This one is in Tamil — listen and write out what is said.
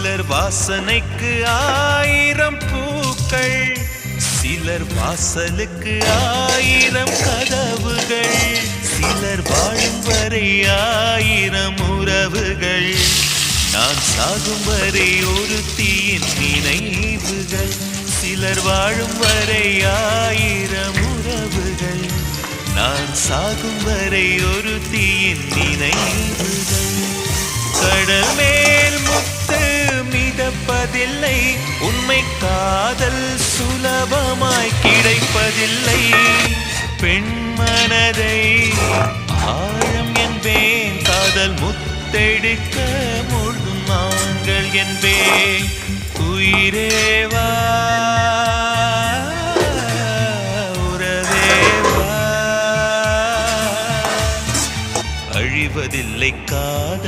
சிலர் வாசனைக்கு 1000 பூக்கள், சிலர் வாசலுக்கு 1000 கதவுகள், சிலர் வாழும் வரை 1000 உறவுகள், நான் சாகும் வரை ஒருத்தியின் நினைவுகள். சிலர் வாழும் வரை 1000 உறவுகள், நான் சாகும் வரை ஒருத்தியின் நினைவுகள். கடல் மேல் முத்து மிதப்பதில்லை, உண்மை காதல் சுலபமாய் கிடைப்பதில்லை. பெண் மனதை ஆழம் என்பேன், காதல் முத்தெடுக்க முழுதும் நாங்கள் என்பேன். உயிரேவா உறவேவா, அழிவதில்லை காதல்.